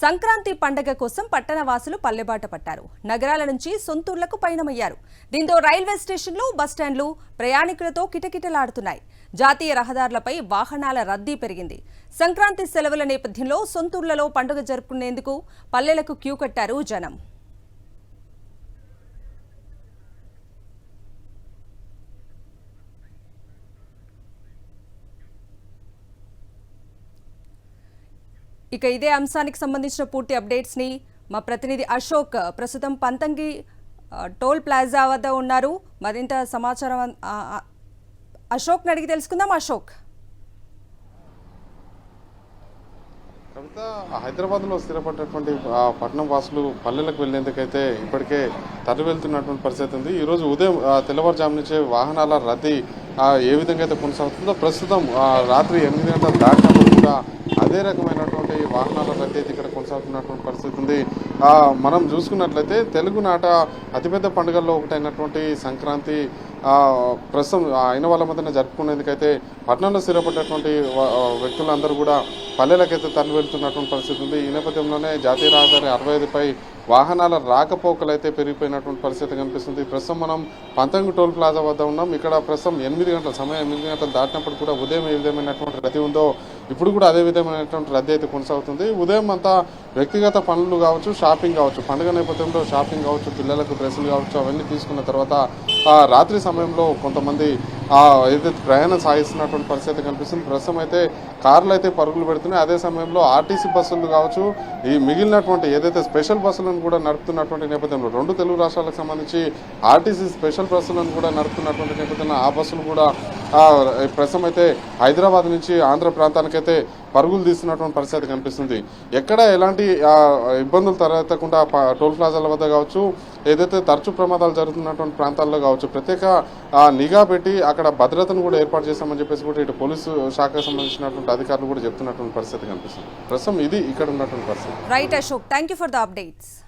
సంక్రాంతి పండగ కోసం పట్టణవాసులు పల్లెబాట పట్టారు. నగరాల నుంచి సొంతూర్లకు పయనమయ్యారు. దీంతో రైల్వే స్టేషన్లు, బస్టాండ్లు ప్రయాణికులతో కిటకిటలాడుతున్నాయి. జాతీయ రహదారులపై వాహనాల రద్దీ పెరిగింది. సంక్రాంతి సెలవుల నేపథ్యంలో సొంతూర్లలో పండుగ జరుపుకునేందుకు పల్లెలకు క్యూ కట్టారు జనం. ఇక ఇదే అంశానికి సంబంధించిన పూర్తి అప్డేట్స్ ని మా ప్రతినిధి అశోక్ ప్రస్తుతం పంతంగి టోల్ ప్లాజా వద్ద ఉన్నారు. మరింత సమాచారం అశోక్ అడిగి తెలుసుకుందాం. అశోక్, కవిత, హైదరాబాద్లో స్థిరపడ్డటువంటి పట్టణం వాసులు పల్లెలకు వెళ్లేందుకైతే ఇప్పటికే తరలి వెళ్తున్నటువంటి పరిస్థితి ఉంది. ఈరోజు ఉదయం తెల్లవారుజాము నుంచే వాహనాల రద్దీ ఏ విధంగా అయితే కొనసాగుతుందో ప్రస్తుతం రాత్రి 8 గంటల దాటినప్పుడు కూడా అదే రకమైనటువంటి వాహనాల రద్దీ అయితే ఇక్కడ కొనసాగుతున్నటువంటి పరిస్థితి ఉంది. మనం చూసుకున్నట్లయితే తెలుగునాట అతిపెద్ద పండుగల్లో ఒకటైనటువంటి సంక్రాంతి ప్రస్తుతం అయిన వాళ్ళ మధ్యన జరుపుకునేందుకైతే పట్టణంలో స్థిరపడ్డటువంటి వ్యక్తులందరూ కూడా పల్లెలకైతే తరలి వెళ్తున్నటువంటి పరిస్థితి ఉంది. ఈ నేపథ్యంలోనే జాతీయ రహదారి 65పై వాహనాల రాకపోకలు అయితే పెరిగిపోయినటువంటి పరిస్థితి కనిపిస్తుంది. ప్రస్తుతం మనం పంతంగి టోల్ ప్లాజా వద్ద ఉన్నాం. ఇక్కడ ప్రస్తుతం 8 గంటల సమయం 8 గంటలు దాటినప్పుడు కూడా ఉదయం ఏ విధమైనటువంటి రద్దీ ఉందో ఇప్పుడు కూడా అదే విధమైనటువంటి రద్దీ అయితే కొనసాగుతుంది. ఉదయం అంతా వ్యక్తిగత పనులు కావచ్చు, షాపింగ్ కావచ్చు, పండుగ నేపథ్యంలో షాపింగ్ కావచ్చు, పిల్లలకు డ్రెస్సులు కావచ్చు, అవన్నీ తీసుకున్న తర్వాత రాత్రి సమయంలో కొంతమంది ఏదైతే ప్రయాణం సాగిస్తున్నటువంటి పరిస్థితి కనిపిస్తుంది. ప్రస్తుతం అయితే కార్లు అయితే పరుగులు పెడుతున్నాయి. అదే సమయంలో ఆర్టీసీ బస్సులు కావచ్చు, ఈ మిగిలినటువంటి ఏదైతే స్పెషల్ బస్సులను కూడా నడుపుతున్నటువంటి నేపథ్యంలో 2 తెలుగు రాష్ట్రాలకు సంబంధించి ఆర్టీసీ స్పెషల్ బస్సులను కూడా నడుపుతున్నటువంటి నేపథ్యంలో ఆ బస్సులు కూడా ప్రస్తుతం అయితే హైదరాబాద్ నుంచి ఆంధ్ర ప్రాంతానికైతే పరుగులు తీస్తున్నటువంటి పరిస్థితి కనిపిస్తుంది. ఎక్కడ ఎలాంటి ఇబ్బందులు తలెత్తకుండా టోల్ ప్లాజాల వద్ద కావచ్చు, ఏదైతే తరచూ ప్రమాదాలు జరుగుతున్నటువంటి ప్రాంతాల్లో కావచ్చు ప్రత్యేక నిఘా పెట్టి అక్కడ భద్రతను కూడా ఏర్పాటు చేస్తామని చెప్పేసి కూడా ఇటు పోలీసు శాఖకు సంబంధించినటువంటి అధికారులు కూడా చెప్తున్నటువంటి పరిస్థితి కనిపిస్తుంది. ప్రస్తుతం ఇది ఇక్కడ ఉన్నటువంటి పరిస్థితి. Right Ashok, thank you for the updates.